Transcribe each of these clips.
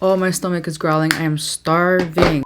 Oh, my stomach is growling. I am starving.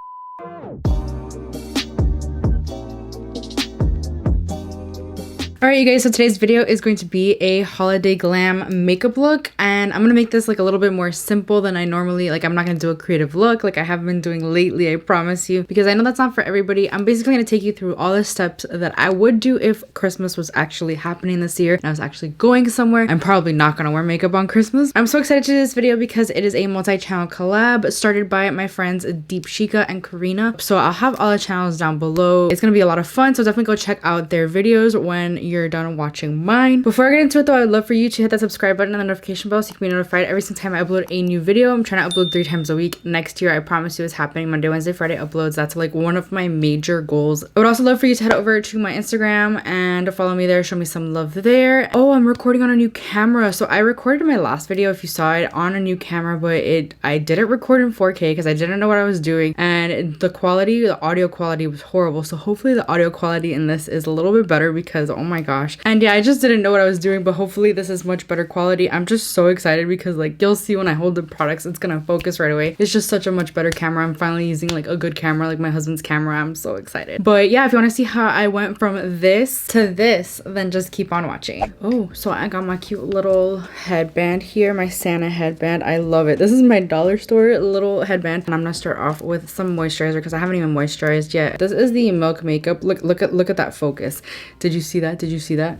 Alright you guys, so today's video is going to be a holiday glam makeup look, and I'm gonna make this like a little bit more simple than I normally, like I'm not gonna do a creative look like I have been doing lately, I promise you, because I know that's not for everybody. I'm basically gonna take you through all the steps that I would do if Christmas was actually happening this year and I was actually going somewhere. I'm probably not gonna wear makeup on Christmas. I'm so excited to do this video because it is a multi-channel collab started by my friends Deep Shika and Karina. So I'll have all the channels down below. It's gonna be a lot of fun, so definitely go check out their videos when you're done watching mine. Before I get into it though, I would love for you to hit that subscribe button and the notification bell so you can be notified every single time I upload a new video. I'm trying to upload 3 times a week. Next year, I promise you it's happening. Monday, Wednesday, Friday uploads. That's like one of my major goals. I would also love for you to head over to my Instagram and follow me there. Show me some love there. Oh, I'm recording on a new camera. So I recorded my last video, if you saw it, on a new camera, but I didn't record in 4K because I didn't know what I was doing, and the audio quality was horrible. So hopefully the audio quality in this is a little bit better because oh my gosh. And yeah, I just didn't know what I was doing, but hopefully this is much better quality. I'm just so excited because like you'll see when I hold the products, it's gonna focus right away. It's just such a much better camera. I'm finally using like a good camera, like my husband's camera. I'm so excited. But yeah, if you want to see how I went from this to this, then just keep on watching. Oh, so I got my cute little headband here, my Santa headband. I love it. This is my dollar store little headband, and I'm gonna start off with some moisturizer because I haven't even moisturized yet. This is the Milk Makeup. Look at that focus. Did you see that? Did you see that?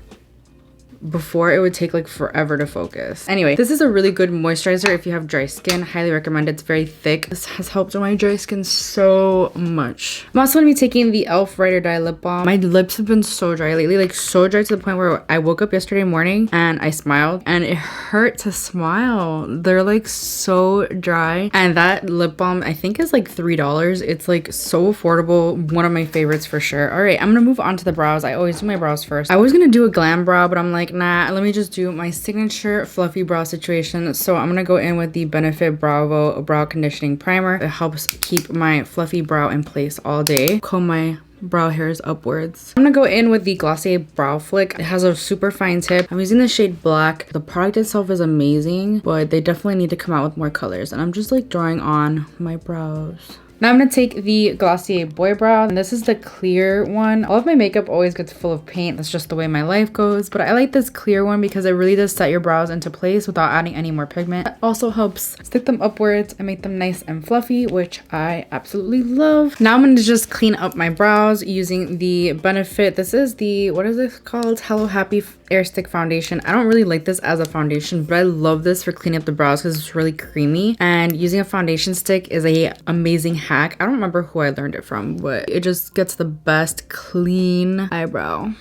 Before it would take like forever to focus. Anyway, this is a really good moisturizer if you have dry skin. Highly recommend it. It's very thick. This has helped my dry skin so much. I'm also gonna be taking the e.l.f. Ride or Die lip balm. My lips have been so dry lately, like so dry to the point where I woke up yesterday morning and I smiled and it hurt to smile. They're like so dry, and that lip balm I think is like $3. It's like so affordable. One of my favorites for sure. All right, I'm gonna move on to the brows. I always do my brows first. I was gonna do a glam brow, but I'm like, nah, let me just do my signature fluffy brow situation. So I'm gonna go in with the Benefit Bravo Brow Conditioning Primer. It helps keep my fluffy brow in place all day. Comb my brow hairs upwards. I'm gonna go in with the Glossier Brow Flick. It has a super fine tip. I'm using the shade Black. The product itself is amazing, but they definitely need to come out with more colors. And I'm just like drawing on my brows. Now I'm going to take the Glossier Boy Brow, and this is the clear one. All of my makeup always gets full of paint. That's just the way my life goes. But I like this clear one because it really does set your brows into place without adding any more pigment. It also helps stick them upwards and make them nice and fluffy, which I absolutely love. Now I'm going to just clean up my brows using the Benefit. This is the, what is this called? Hello Happy Air Stick Foundation. I don't really like this as a foundation, but I love this for cleaning up the brows because it's really creamy. And using a foundation stick is a amazing hack. I don't remember who I learned it from, but it just gets the best clean eyebrow.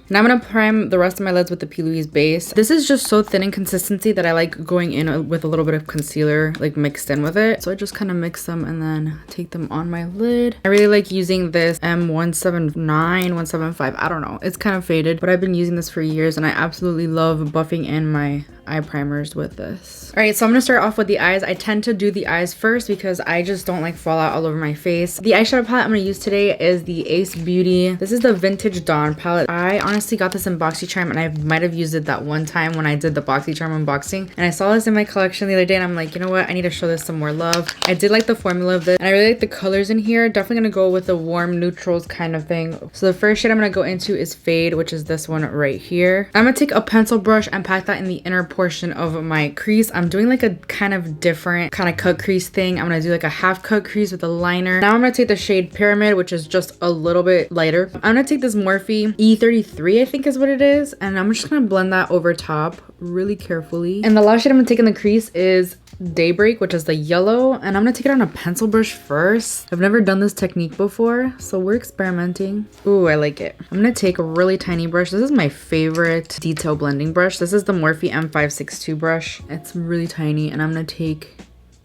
Now I'm going to prime the rest of my lids with the P. Louise base. This is just so thin in consistency that I like going in with a little bit of concealer like mixed in with it. So I just kind of mix them and then take them on my lid. I really like using this M179, 175. I don't know. It's kind of faded, but I've been using this for years and I absolutely love buffing in my eye primers with this. All right, so I'm gonna start off with the eyes. I tend to do the eyes first because I just don't like fallout all over my face. The eyeshadow palette I'm gonna use today is the Ace Beauty. This is the Vintage Dawn palette. I honestly got this in BoxyCharm and I might have used it that one time when I did the BoxyCharm unboxing, and I saw this in my collection the other day and I'm like, you know what, I need to show this some more love. I did like the formula of this and I really like the colors in here. Definitely gonna go with the warm neutrals kind of thing. So the first shade I'm gonna go into is Fade, which is this one right here. I'm gonna take a pencil brush and pack that in the inner portion of my crease. I'm doing like a kind of different kind of cut crease thing. I'm gonna do like a half cut crease with a liner. Now I'm gonna take the shade Pyramid, which is just a little bit lighter. I'm gonna take this Morphe E33, I think is what it is, and I'm just gonna blend that over top really carefully. And the last shade I'm gonna take in the crease is Daybreak, which is the yellow, and I'm gonna take it on a pencil brush first. I've never done this technique before, so we're experimenting. Ooh, I like it. I'm gonna take a really tiny brush. This is my favorite detail blending brush. This is the Morphe M562 brush. It's really tiny, and I'm gonna take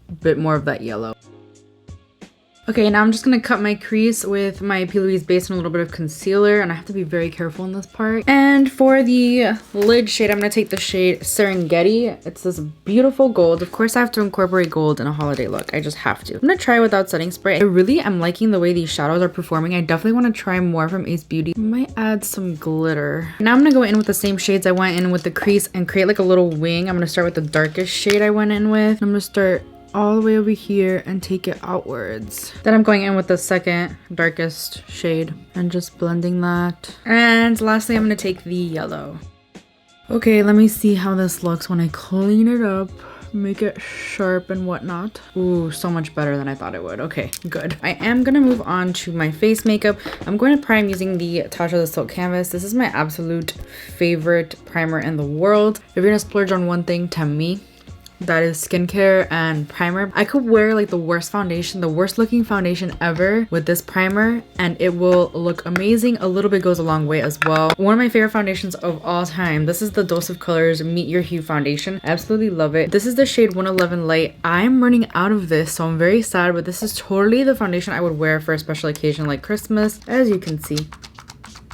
a bit more of that yellow. Okay, now I'm just gonna cut my crease with my P. Louise base and a little bit of concealer, and I have to be very careful in this part. And for the lid shade, I'm gonna take the shade Serengeti. It's this beautiful gold. Of course, I have to incorporate gold in a holiday look. I just have to. I'm gonna try without setting spray. I really am liking the way these shadows are performing. I definitely wanna try more from Ace Beauty. I might add some glitter. Now I'm gonna go in with the same shades I went in with the crease and create like a little wing. I'm gonna start with the darkest shade I went in with. I'm gonna start all the way over here and take it outwards. Then I'm going in with the second darkest shade and just blending that. And lastly, I'm gonna take the yellow. Okay, let me see how this looks when I clean it up. Make it sharp and whatnot. Ooh, so much better than I thought it would. Okay, good. I am gonna move on to my face makeup. I'm going to prime using the Tatcha the Silk Canvas. This is my absolute favorite primer in the world. If you're gonna splurge on one thing, to me, that is skincare and primer. I could wear like the worst foundation, the worst looking foundation ever with this primer and it will look amazing. A little bit goes a long way as well. One of my favorite foundations of all time. This is the Dose of Colors Meet Your Hue foundation. I absolutely love it. This is the shade 111 Light. I'm running out of this, so I'm very sad, but this is totally the foundation I would wear for a special occasion like Christmas. As you can see,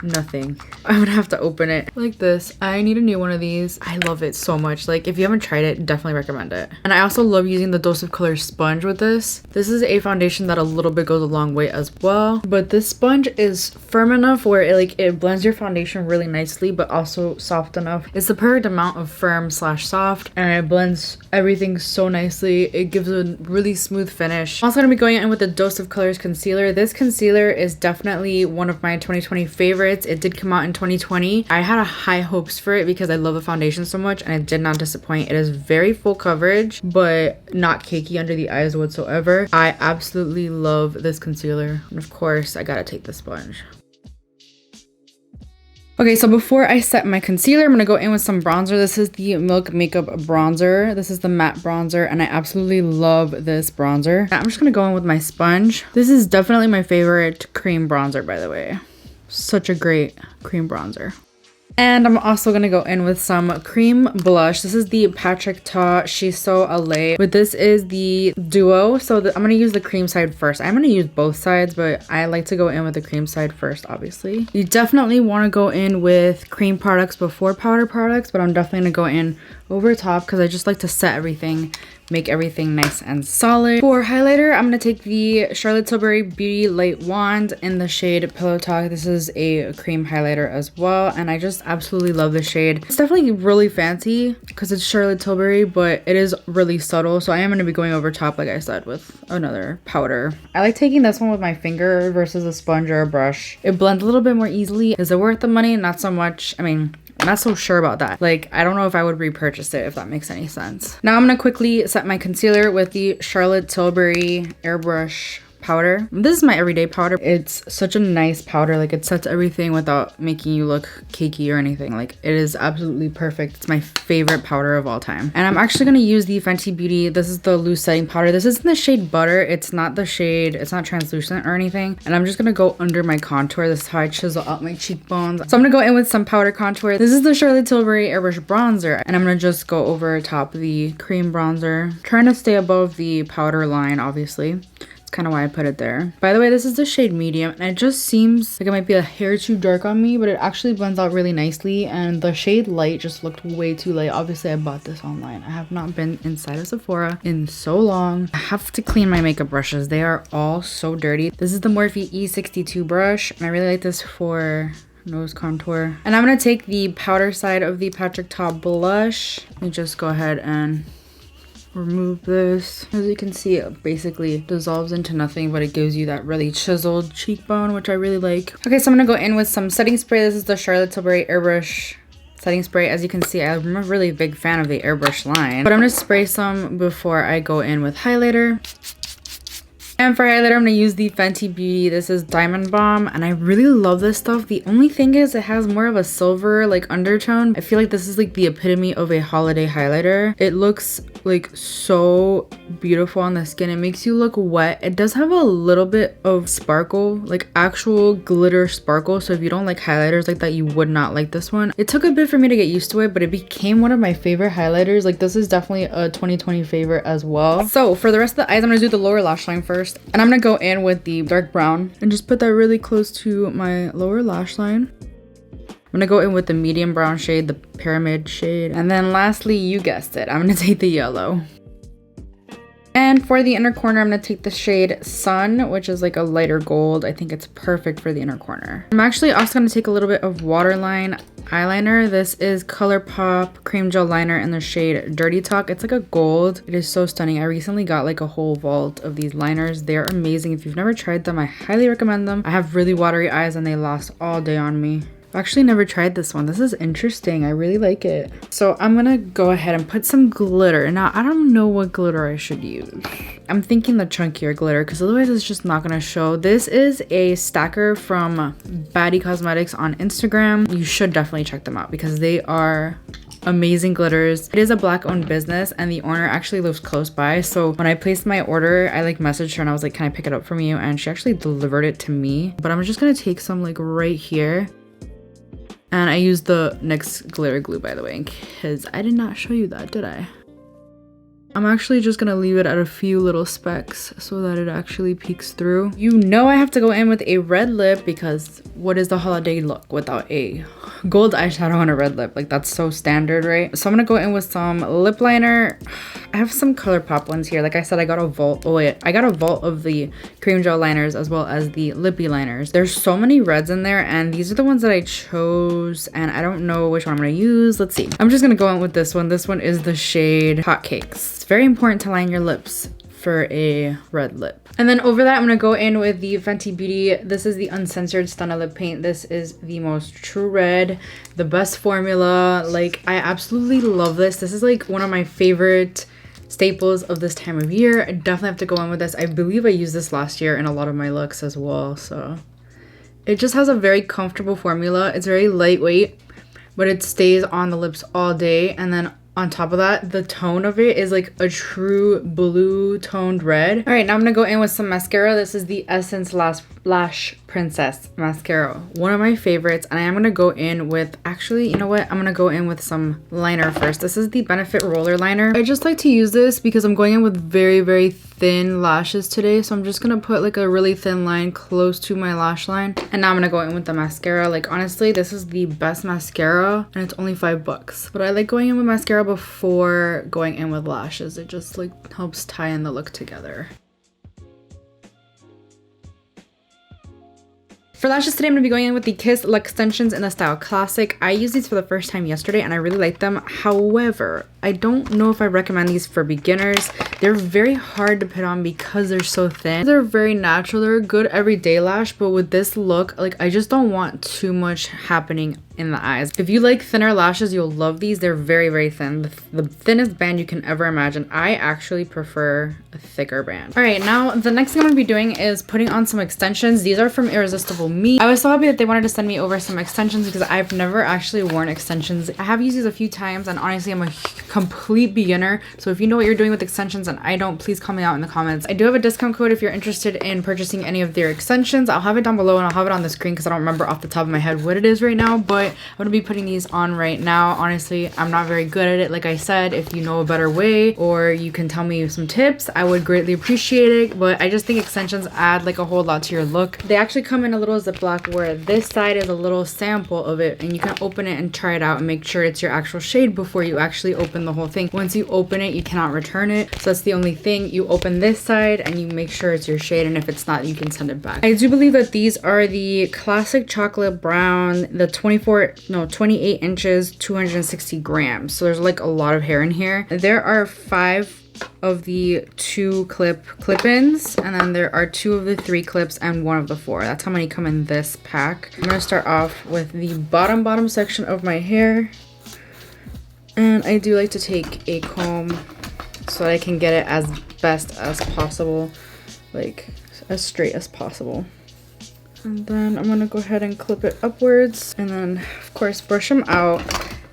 nothing. I'm gonna have to open it like this. I need a new one of these. I love it so much. Like, if you haven't tried it, definitely recommend it. And I also love using the Dose of Colors sponge with this. This is a foundation that a little bit goes a long way as well, but this sponge is firm enough where it blends your foundation really nicely, but also soft enough. It's the perfect amount of firm slash soft, and it blends everything so nicely. It gives a really smooth finish. I'm also gonna be going in with the Dose of Colors concealer. This concealer is definitely one of my 2020 favorites. It did come out in 2020. I had high hopes for it because I love the foundation so much, and it did not disappoint. It is very full coverage, but not cakey under the eyes whatsoever. I absolutely love this concealer. And of course, I gotta take the sponge. Okay, so before I set my concealer, I'm gonna go in with some bronzer. This is the Milk Makeup bronzer. This is the matte bronzer, and I absolutely love this bronzer. I'm just gonna go in with my sponge. This is definitely my favorite cream bronzer, by the way. Such a great cream bronzer. And I'm also gonna go in with some cream blush. This is the Patrick Ta Shiso Allé, but this is the duo. So I'm gonna use the cream side first. I'm gonna use both sides, but I like to go in with the cream side first, obviously. You definitely wanna go in with cream products before powder products, but I'm definitely gonna go in over top because I just like to set everything, make everything nice and solid. For highlighter, I'm gonna take the Charlotte Tilbury Beauty Light Wand in the shade Pillow Talk. This is a cream highlighter as well, and I just absolutely love the shade. It's definitely really fancy because it's Charlotte Tilbury, but it is really subtle, so I am gonna be going over top, like I said, with another powder. I like taking this one with my finger versus a sponge or a brush. It blends a little bit more easily. Is it worth the money? Not so much. I mean, I'm not so sure about that. Like, I don't know if I would repurchase it, if that makes any sense. Now I'm gonna quickly set my concealer with the Charlotte Tilbury Airbrush powder. This is my everyday powder. It's such a nice powder. Like, it sets everything without making you look cakey or anything. Like, it is absolutely perfect. It's my favorite powder of all time. And I'm actually gonna use the Fenty Beauty. This is the loose setting powder. This is in the shade Butter. It's not the shade, it's not translucent or anything. And I'm just gonna go under my contour. This is how I chisel out my cheekbones. So I'm gonna go in with some powder contour. This is the Charlotte Tilbury Airbrush bronzer, and I'm gonna just go over top the cream bronzer, trying to stay above the powder line, obviously. Kind of why I put it there. By the way, this is the shade Medium, and it just seems like it might be a hair too dark on me, but it actually blends out really nicely, and the shade Light just looked way too light. Obviously, I bought this online. I have not been inside of Sephora in so long. I have to clean my makeup brushes. They are all so dirty. This is the Morphe E62 brush, and I really like this for nose contour. And I'm gonna take the powder side of the Patrick Ta blush. Let me just go ahead and remove this. As you can see, it basically dissolves into nothing, but it gives you that really chiseled cheekbone, which I really like. Okay, so I'm gonna go in with some setting spray. This is the Charlotte Tilbury Airbrush setting spray. As you can see, I'm a really big fan of the Airbrush line, but I'm gonna spray some before I go in with highlighter. And for highlighter, I'm gonna use the Fenty Beauty. This is Diamond Bomb, and I really love this stuff. The only thing is it has more of a silver like undertone. I feel like this is like the epitome of a holiday highlighter. It looks like so beautiful on the skin. It makes you look wet. It does have a little bit of sparkle, like actual glitter sparkle. So if you don't like highlighters like that, you would not like this one. It took a bit for me to get used to it, but it became one of my favorite highlighters. Like, this is definitely a 2020 favorite as well. So for the rest of the eyes, I'm gonna do the lower lash line first. And I'm gonna go in with the dark brown and just put that really close to my lower lash line. I'm gonna go in with the medium brown shade, the pyramid shade. And then lastly, you guessed it, I'm gonna take the yellow. And for the inner corner, I'm going to take the shade Sun, which is like a lighter gold. I think it's perfect for the inner corner. I'm actually also going to take a little bit of Waterline eyeliner. This is ColourPop Cream Gel Liner in the shade Dirty Talk. It's like a gold. It is so stunning. I recently got like a whole vault of these liners. They're amazing. If you've never tried them, I highly recommend them. I have really watery eyes and they last all day on me. I've actually never tried this one. This is interesting. I really like it. So I'm gonna go ahead and put some glitter. Now, I don't know what glitter I should use. I'm thinking the chunkier glitter because otherwise it's just not gonna show. This is a stacker from Baddie Cosmetics on Instagram. You should definitely check them out because they are amazing glitters. It is a Black owned business and the owner actually lives close by. So when I placed my order, I like messaged her and I was like, can I pick it up from you? And she actually delivered it to me. But I'm just gonna take some like right here. And I used the NYX glitter glue, by the way, because I did not show you that, did I? I'm actually just gonna leave it at a few little specks so that it actually peeks through. You know I have to go in with a red lip because what is the holiday look without a gold eyeshadow on a red lip? Like that's so standard, right? So I'm gonna go in with some lip liner. I have some ColourPop ones here. Like I said, I got a vault. Oh wait, I got a vault of the cream gel liners as well as the lippy liners. There's so many reds in there and these are the ones that I chose and I don't know which one I'm gonna use. Let's see. I'm just gonna go in with this one. This one is the shade Hotcakes. It's very important to line your lips for a red lip. And then over that, I'm gonna go in with the Fenty Beauty. This is the Uncensored Stunna Lip Paint. This is the most true red, the best formula. Like, I absolutely love this. This is like one of my favorite staples of this time of year. I definitely have to go in with this. I believe I used this last year in a lot of my looks as well. So it just has a very comfortable formula. It's very lightweight, but it stays on the lips all day. And then on top of that, the tone of it is like a true blue toned red. All right, now I'm gonna go in with some mascara. This is the Essence Lash Princess mascara, one of my favorites. And I am gonna go in with, actually, you know what? I'm gonna go in with some liner first. This is the Benefit Roller Liner. I just like to use this because I'm going in with very, very thin lashes today. So I'm just gonna put like a really thin line close to my lash line. And now I'm gonna go in with the mascara. Like honestly, this is the best mascara and it's only $5. But I like going in with mascara before going in with lashes. It just like helps tie in the look together. For lashes today, I'm going to be going in with the Kiss Extensions in the style Classic. I used these for the first time yesterday and I really like them. However, I don't know if I recommend these for beginners. They're very hard to put on because they're so thin. They're very natural. They're a good everyday lash, but with this look, like I just don't want too much happening in the eyes. If you like thinner lashes, you'll love these. They're very, very thin. The thinnest band you can ever imagine. I actually prefer a thicker band. All right, now the next thing I'm gonna be doing is putting on some extensions. These are from Irresistible Me. I was so happy that they wanted to send me over some extensions because I've never actually worn extensions. I have used these a few times and honestly, I'm a complete beginner. So if you know what you're doing with extensions and I don't, please call me out in the comments. I do have a discount code if you're interested in purchasing any of their extensions. I'll have it down below and I'll have it on the screen because I don't remember off the top of my head what it is right now, but I'm gonna be putting these on right now. Honestly, I'm not very good at it. Like I said, if you know a better way or you can tell me some tips, I would greatly appreciate it. But I just think extensions add like a whole lot to your look. They actually come in a little Ziploc where this side is a little sample of it and you can open it and try it out and make sure it's your actual shade before you actually open the whole thing. Once you open it, you cannot return it. So that's the only thing. You open this side and you make sure it's your shade, and if it's not, you can send it back. I do believe that these are the Classic Chocolate Brown, the 28 inches, 260 grams. So there's like a lot of hair in here. There are 5 of the 2 clip-ins, and then there are 2 of the 3 clips and 1 of the 4. That's how many come in this pack. I'm gonna start off with the bottom section of my hair, and I do like to take a comb so I can get it as best as possible, like as straight as possible. And then I'm gonna go ahead and clip it upwards and then of course brush them out.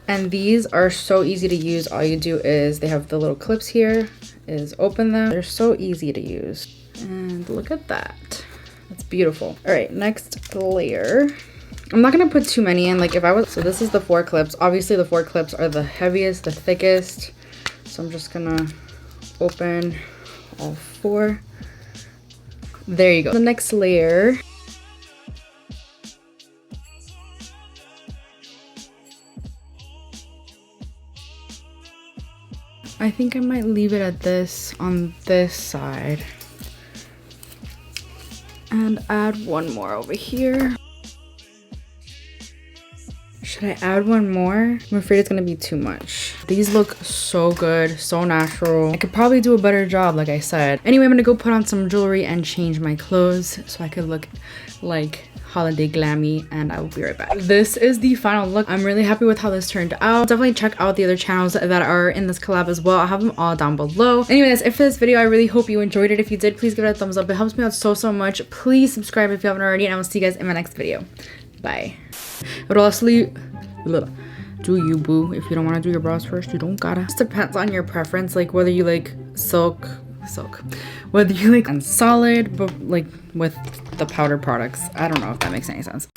And these are so easy to use. All you do is, they have the little clips here, is open them. They're so easy to use. And look at that. That's beautiful. All right, next layer. I'm not gonna put too many in. Like if I was, so this is the 4 clips. Obviously the 4 clips are the heaviest, the thickest. So I'm just gonna open all 4. There you go. The next layer. I think I might leave it at this on this side. And add one more over here. Should I add one more? I'm afraid it's gonna be too much. These look so good, so natural. I could probably do a better job, like I said. Anyway, I'm gonna go put on some jewelry and change my clothes so I could look like holiday glammy, and I will be right back. This is the final look. I'm really happy with how this turned out. Definitely check out the other channels that are in this collab as well. I'll have them all down below. Anyway, that's it for this video. I really hope you enjoyed it. If you did, please give it a thumbs up. It helps me out so much. Please subscribe if you haven't already, and I will see you guys in my next video. Bye. But honestly, do you, boo. If you don't want to do your brows first, you don't gotta. It depends on your preference, like whether you like silk, whether you like solid, but like with the powder products. I don't know if that makes any sense.